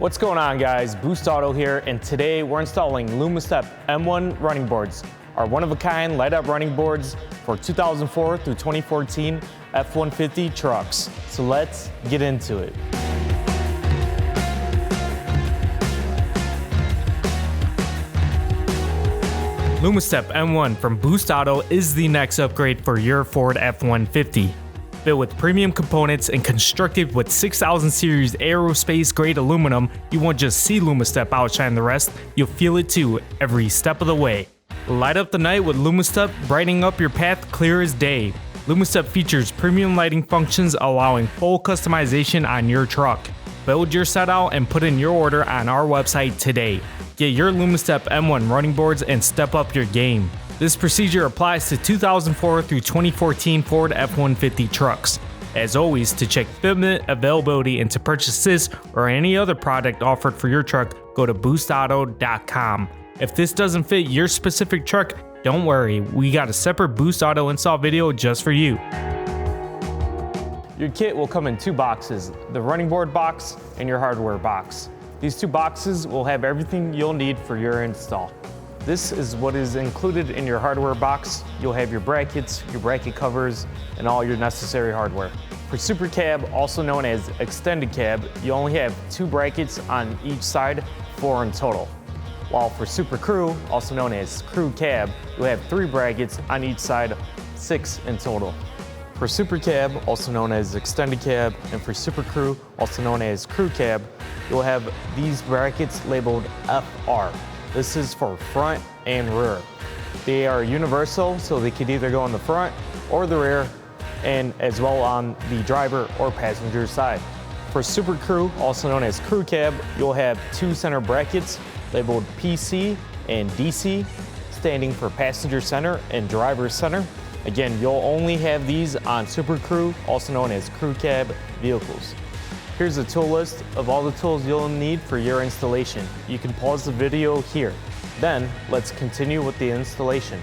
What's going on, guys? Boost Auto here, and today we're installing Lumastep M1 running boards, our one-of-a-kind light-up running boards for 2004 through 2014 F150 trucks. So let's get into it. Lumastep M1 from Boost Auto is the next upgrade for your Ford F150. Built with premium components and constructed with 6000 series aerospace grade aluminum, you won't just see Lumastep outshine the rest, you'll feel it too every step of the way. Light up the night with Lumastep, brightening up your path clear as day. Lumastep features premium lighting functions allowing full customization on your truck. Build your set out and put in your order on our website today. Get your Lumastep M1 running boards and step up your game. This procedure applies to 2004 through 2014 Ford F150 trucks. As always, to check fitment, availability, and to purchase this or any other product offered for your truck, go to boostauto.com. If this doesn't fit your specific truck, don't worry, we got a separate Boost Auto install video just for you. Your kit will come in two boxes, the running board box and your hardware box. These two boxes will have everything you'll need for your install. This is what is included in your hardware box. You'll have your brackets, your bracket covers, and all your necessary hardware. For Super Cab, also known as Extended Cab, you only have 2 brackets on each side, 4 in total. While for Super Crew, also known as Crew Cab, you'll have 3 brackets on each side, 6 in total. For Super Cab, also known as Extended Cab, and for Super Crew, also known as Crew Cab, you'll have these brackets labeled FR. This is for front and rear. They are universal, so they could either go on the front or the rear, and as well on the driver or passenger side. For Super Crew, also known as Crew Cab, you'll have 2 center brackets labeled PC and DC, standing for passenger center and driver center. Again, you'll only have these on Super Crew, also known as Crew Cab vehicles. Here's a tool list of all the tools you'll need for your installation. You can pause the video here. Then, let's continue with the installation.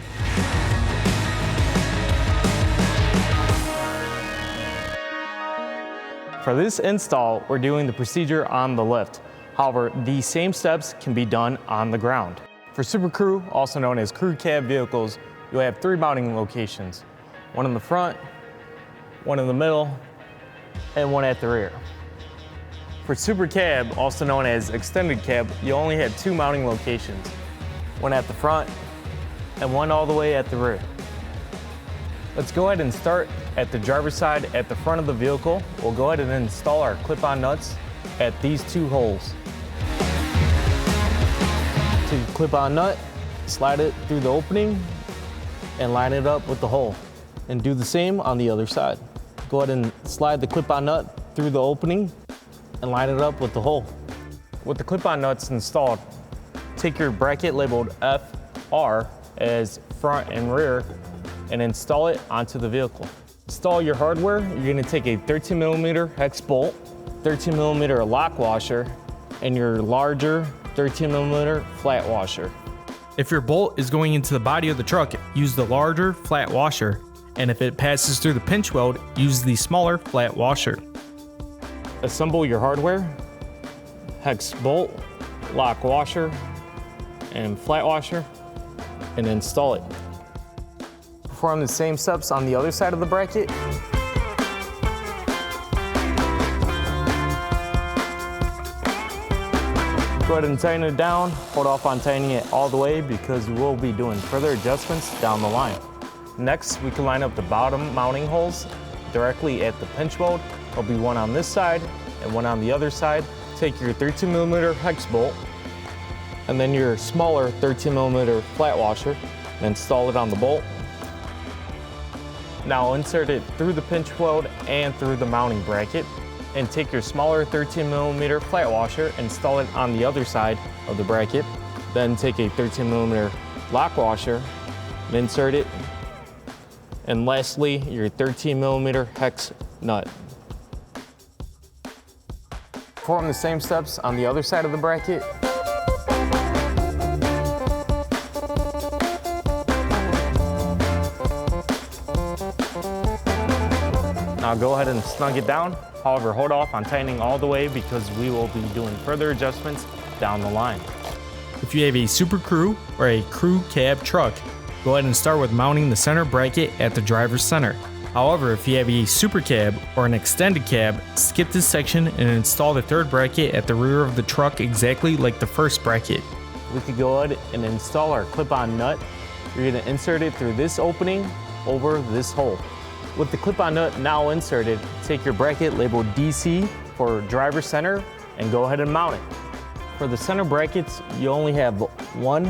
For this install, we're doing the procedure on the lift. However, these same steps can be done on the ground. For Super Crew, also known as Crew Cab vehicles, you'll have 3 mounting locations. 1 in the front, 1 in the middle, and 1 at the rear. For Super Cab, also known as Extended Cab, you only have 2 mounting locations. 1 at the front, and 1 all the way at the rear. Let's go ahead and start at the driver's side at the front of the vehicle. We'll go ahead and install our clip-on nuts at these 2 holes. Take the clip-on nut, slide it through the opening, and line it up with the hole. And do the same on the other side. Go ahead and slide the clip-on nut through the opening and line it up with the hole. With the clip-on nuts installed, take your bracket labeled FR as front and rear and install it onto the vehicle. Install your hardware. You're gonna take a 13mm hex bolt, 13mm lock washer, and your larger 13mm flat washer. If your bolt is going into the body of the truck, use the larger flat washer, and if it passes through the pinch weld, use the smaller flat washer. Assemble your hardware, hex bolt, lock washer, and flat washer, and install it. Perform the same steps on the other side of the bracket. Go ahead and tighten it down. Hold off on tightening it all the way because we will be doing further adjustments down the line. Next, we can line up the bottom mounting holes directly at the pinch weld. There'll be 1 on this side and 1 on the other side. Take your 13mm hex bolt and then your smaller 13mm flat washer and install it on the bolt. Now insert it through the pinch weld and through the mounting bracket, and take your smaller 13mm flat washer and install it on the other side of the bracket. Then take a 13mm lock washer and insert it. And lastly, your 13mm hex nut. Perform the same steps on the other side of the bracket. Now go ahead and snug it down. However, hold off on tightening all the way because we will be doing further adjustments down the line. If you have a Super Crew or a crew cab truck, go ahead and start with mounting the center bracket at the driver's center. However, if you have a Super Cab or an extended cab, skip this section and install the third bracket at the rear of the truck exactly like the first bracket. We could go ahead and install our clip-on nut. You're going to insert it through this opening over this hole. With the clip-on nut now inserted, take your bracket labeled DC for driver's center and go ahead and mount it. For the center brackets, you only have one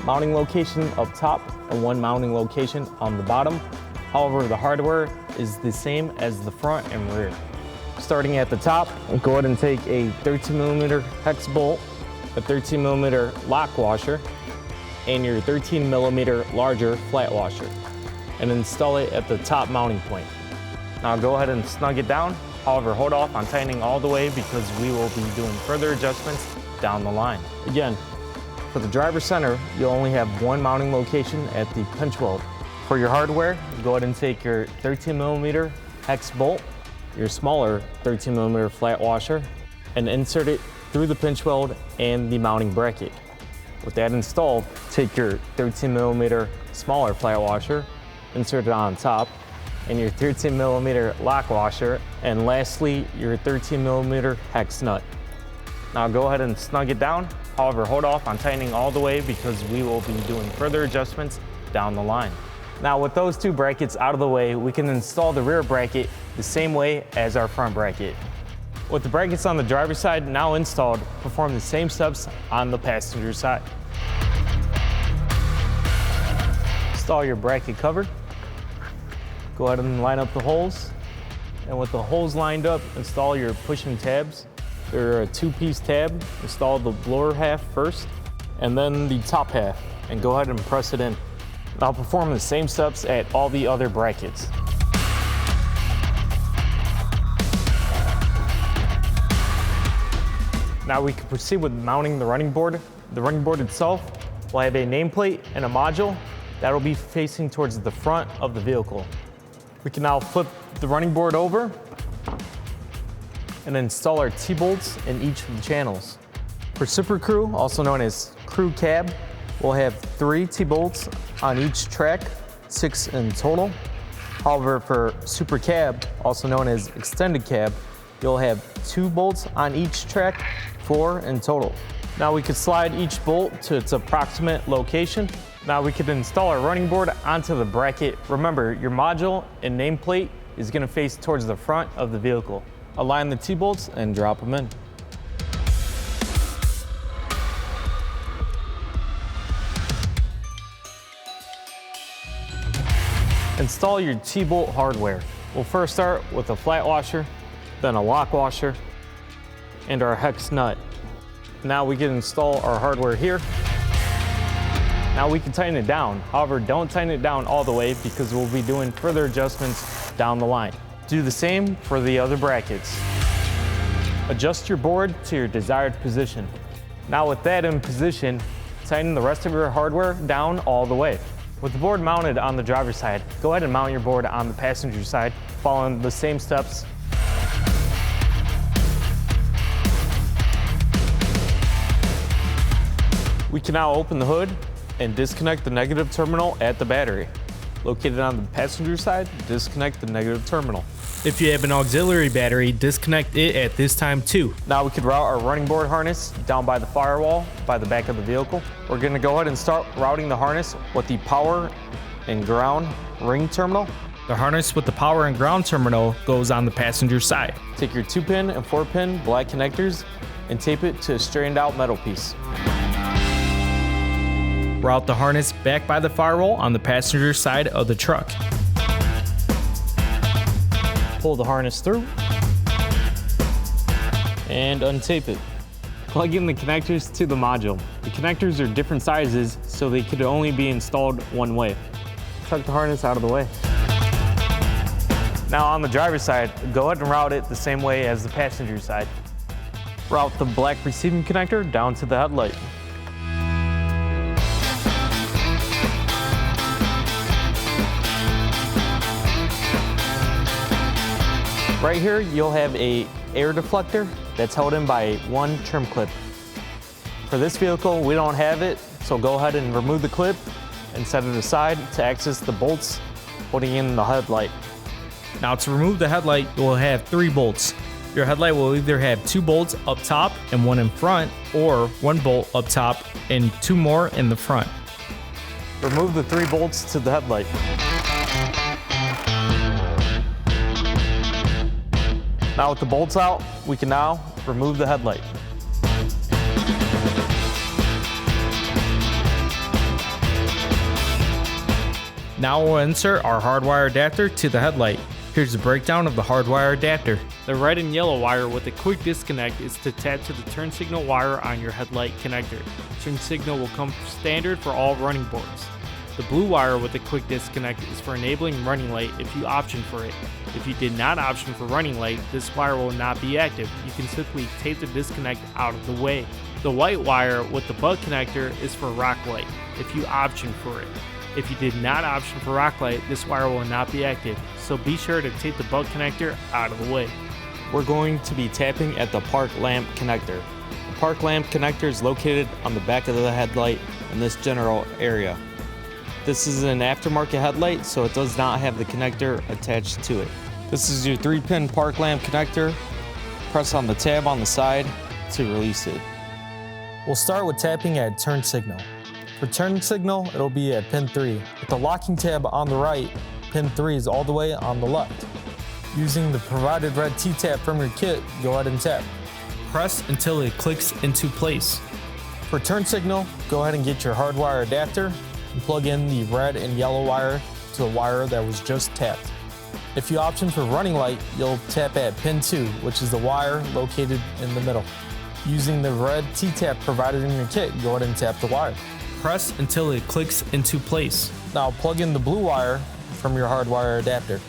mounting location up top and one mounting location on the bottom. However, the hardware is the same as the front and rear. Starting at the top, go ahead and take a 13mm hex bolt, a 13mm lock washer, and your 13mm larger flat washer, and install it at the top mounting point. Now go ahead and snug it down. However, hold off on tightening all the way because we will be doing further adjustments down the line. Again, for the driver's center, you'll only have one mounting location at the pinch weld. For your hardware, go ahead and take your 13mm hex bolt, your smaller 13mm flat washer, and insert it through the pinch weld and the mounting bracket. With that installed, take your 13mm smaller flat washer, insert it on top, and your 13mm lock washer, and lastly, your 13mm hex nut. Now go ahead and snug it down. However, hold off on tightening all the way because we will be doing further adjustments down the line. Now with those two brackets out of the way, we can install the rear bracket the same way as our front bracket. With the brackets on the driver's side now installed, perform the same steps on the passenger side. Install your bracket cover. Go ahead and line up the holes. And with the holes lined up, install your pushing tabs. They're a two-piece tab. Install the lower half first, and then the top half, and go ahead and press it in. Now perform the same steps at all the other brackets. Now we can proceed with mounting the running board. The running board itself will have a nameplate and a module that will be facing towards the front of the vehicle. We can now flip the running board over and install our T-bolts in each of the channels. For Super Crew, also known as Crew Cab, we'll have 3 T-bolts on each track, 6 in total. However, for Super Cab, also known as Extended Cab, you'll have 2 bolts on each track, 4 in total. Now we could slide each bolt to its approximate location. Now we could install our running board onto the bracket. Remember, your module and nameplate is going to face towards the front of the vehicle. Align the T-bolts and drop them in. Install your T-bolt hardware. We'll first start with a flat washer, then a lock washer, and our hex nut. Now we can install our hardware here. Now we can tighten it down. However, don't tighten it down all the way because we'll be doing further adjustments down the line. Do the same for the other brackets. Adjust your board to your desired position. Now with that in position, tighten the rest of your hardware down all the way. With the board mounted on the driver's side, go ahead and mount your board on the passenger side, following the same steps. We can now open the hood and disconnect the negative terminal at the battery. Located on the passenger side, disconnect the negative terminal. If you have an auxiliary battery, disconnect it at this time too. Now we could route our running board harness down by the firewall by the back of the vehicle. We're going to go ahead and start routing the harness with the power and ground ring terminal. The harness with the power and ground terminal goes on the passenger side. Take your 2-pin and 4-pin black connectors and tape it to a straightened out metal piece. Route the harness back by the firewall on the passenger side of the truck. Pull the harness through and untape it. Plug in the connectors to the module. The connectors are different sizes, so they could only be installed one way. Tuck the harness out of the way. Now on the driver's side, go ahead and route it the same way as the passenger side. Route the black receiving connector down to the headlight. Right here, you'll have a air deflector that's held in by one trim clip. For this vehicle, we don't have it, so go ahead and remove the clip and set it aside to access the bolts holding in the headlight. Now to remove the headlight, you'll have 3 bolts. Your headlight will either have 2 bolts up top and 1 in front, or 1 bolt up top and 2 more in the front. Remove the 3 bolts to the headlight. Now with the bolts out, we can now remove the headlight. Now we'll insert our hardwire adapter to the headlight. Here's a breakdown of the hardwire adapter. The red and yellow wire with a quick disconnect is to tap to the turn signal wire on your headlight connector. Turn signal will come standard for all running boards. The blue wire with a quick disconnect is for enabling running light if you option for it. If you did not option for running light, this wire will not be active. You can simply tape the disconnect out of the way. The white wire with the butt connector is for rock light if you option for it. If you did not option for rock light, this wire will not be active, so be sure to tape the butt connector out of the way. We're going to be tapping at the park lamp connector. The park lamp connector is located on the back of the headlight in this general area. This is an aftermarket headlight, so it does not have the connector attached to it. This is your 3-pin park lamp connector. Press on the tab on the side to release it. We'll start with tapping at turn signal. For turn signal, it'll be at pin 3. With the locking tab on the right, pin 3 is all the way on the left. Using the provided red T-tap from your kit, go ahead and tap. Press until it clicks into place. For turn signal, go ahead and get your hardwire adapter and plug in the red and yellow wire to the wire that was just tapped. If you option for running light, you'll tap at pin 2, which is the wire located in the middle. Using the red T-tap provided in your kit, go ahead and tap the wire. Press until it clicks into place. Now plug in the blue wire from your hardwire adapter.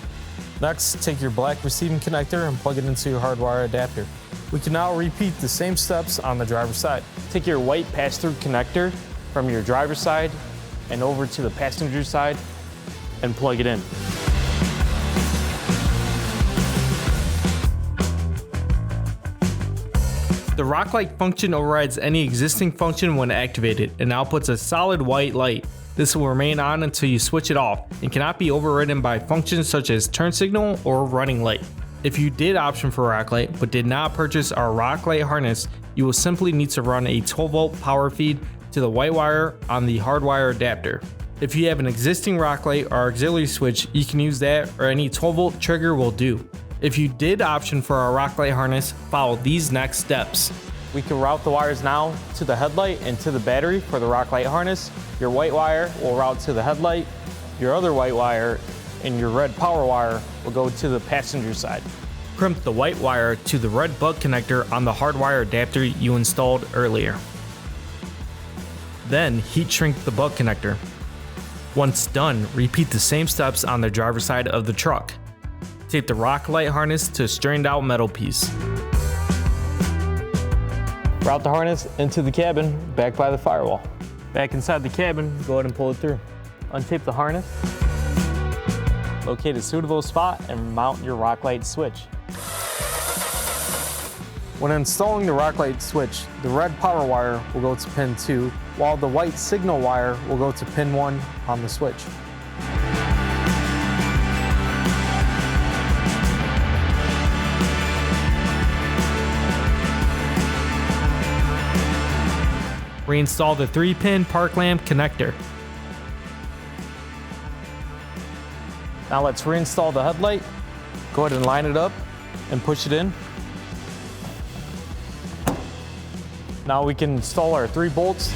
Next, take your black receiving connector and plug it into your hardwire adapter. We can now repeat the same steps on the driver's side. Take your white pass-through connector from your driver's side and over to the passenger side and plug it in. The rock light function overrides any existing function when activated and outputs a solid white light. This will remain on until you switch it off and cannot be overridden by functions such as turn signal or running light. If you did option for rock light but did not purchase our rock light harness, you will simply need to run a 12-volt power feed to the white wire on the hardwire adapter. If you have an existing rock light or auxiliary switch, you can use that, or any 12-volt trigger will do. If you did option for our rock light harness, follow these next steps. We can route the wires now to the headlight and to the battery for the rock light harness. Your white wire will route to the headlight. Your other white wire and your red power wire will go to the passenger side. Crimp the white wire to the red butt connector on the hardwire adapter you installed earlier. Then heat shrink the butt connector. Once done, repeat the same steps on the driver's side of the truck. Tape the rock light harness to a strained out metal piece. Route the harness into the cabin, back by the firewall. Back inside the cabin, go ahead and pull it through. Untape the harness. Locate a suitable spot and mount your rock light switch. When installing the rock light switch, the red power wire will go to pin 2, while the white signal wire will go to pin 1 on the switch. Reinstall the 3-pin park lamp connector. Now let's reinstall the headlight. Go ahead and line it up and push it in. Now we can install our 3 bolts.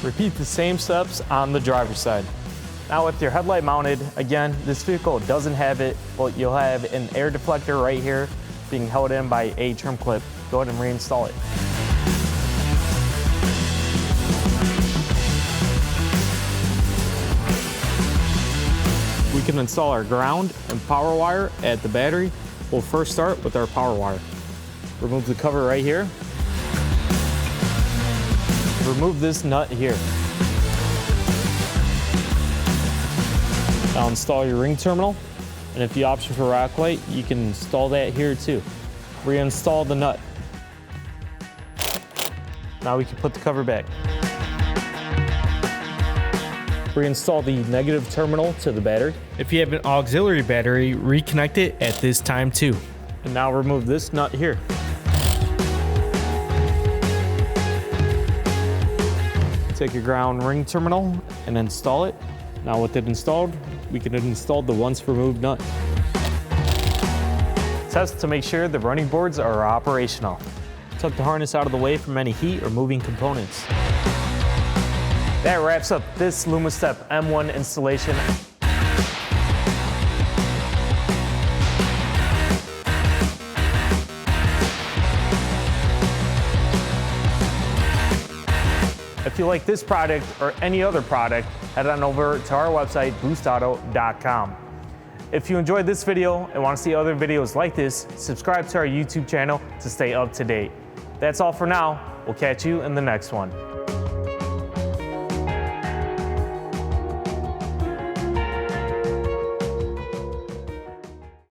Repeat the same steps on the driver's side. Now with your headlight mounted, again, this vehicle doesn't have it, but you'll have an air deflector right here being held in by a trim clip. Go ahead and reinstall it. We can install our ground and power wire at the battery. We'll first start with our power wire. Remove the cover right here. Remove this nut here. Now install your ring terminal, and if you option for rock light, you can install that here too. Reinstall the nut. Now we can put the cover back. Reinstall the negative terminal to the battery. If you have an auxiliary battery, reconnect it at this time too. And now remove this nut here. Take your ground ring terminal and install it. Now with it installed, we can install the once removed nut. Test to make sure the running boards are operational. Tuck the harness out of the way from any heat or moving components. That wraps up this Lumastep M1 installation. If you like this product or any other product, head on over to our website, boostauto.com. If you enjoyed this video and want to see other videos like this, subscribe to our YouTube channel to stay up to date. That's all for now. We'll catch you in the next one.